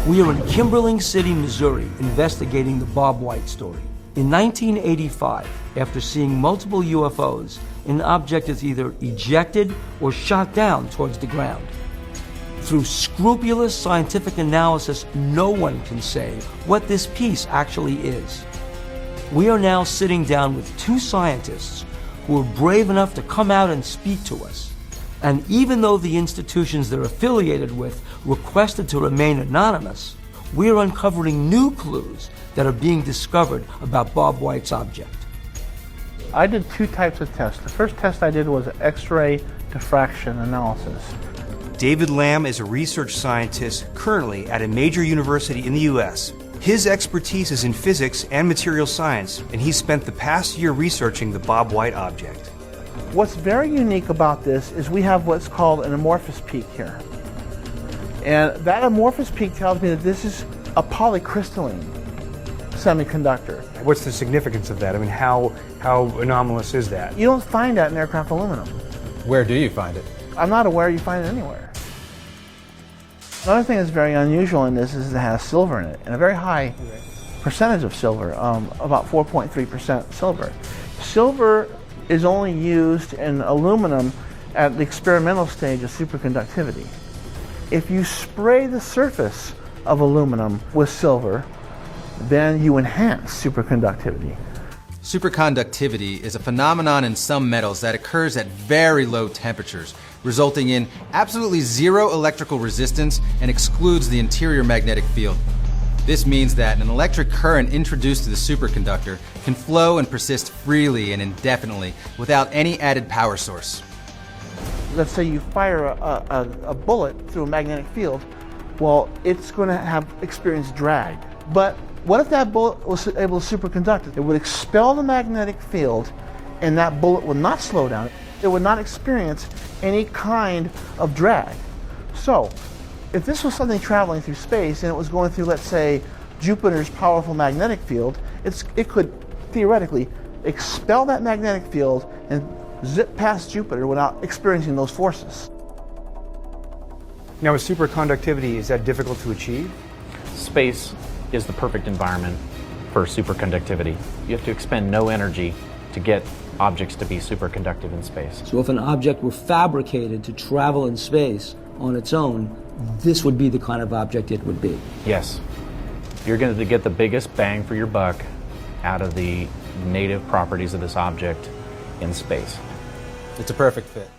We are in Kimberling City, Missouri, investigating the Bob White story. In 1985, after seeing multiple UFOs, an object is either ejected or shot down towards the ground. Through scrupulous scientific analysis, no one can say what this piece actually is. We are now sitting down with two scientists who are brave enough to come out and speak to us. And even though the institutions they're affiliated with requested to remain anonymous, we are uncovering new clues that are being discovered about Bob White's object. I did two types of tests. The first test I did was X-ray diffraction analysis. David Lamb is a research scientist currently at a major university in the U.S. His expertise is in physics and material science, and he spent the past year researching the Bob White object. What's very unique about this is we have what's called an amorphous peak here. And that amorphous peak tells me that this is a polycrystalline semiconductor. What's the significance of that? I mean, how anomalous is that? You don't find that in aircraft aluminum. Where do you find it? I'm not aware you find it anywhere. Another thing that's very unusual in this is it has silver in it, and a very high percentage of silver, about 4.3% silver. Silver is only used in aluminum at the experimental stage of superconductivity. If you spray the surface of aluminum with silver, then you enhance superconductivity. Superconductivity is a phenomenon in some metals that occurs at very low temperatures, resulting in absolutely zero electrical resistance and excludes the interior magnetic field. This means that an electric current introduced to the superconductor can flow and persist freely and indefinitely without any added power source. Let's say you fire a bullet through a magnetic field, well, it's going to experience drag. But what if that bullet was able to superconduct? It would expel the magnetic field, and that bullet would not slow down. It would not experience any kind of drag. So, if this was something traveling through space and it was going through, let's say, Jupiter's powerful magnetic field, it could theoretically expel that magnetic field and zip past Jupiter without experiencing those forces. Now, with superconductivity, is that difficult to achieve? Space is the perfect environment for superconductivity. You have to expend no energy to get objects to be superconductive in space. So if an object were fabricated to travel in space on its own, this would be the kind of object it would be. Yes. You're going to get the biggest bang for your buck out of the native properties of this object in space. It's a perfect fit.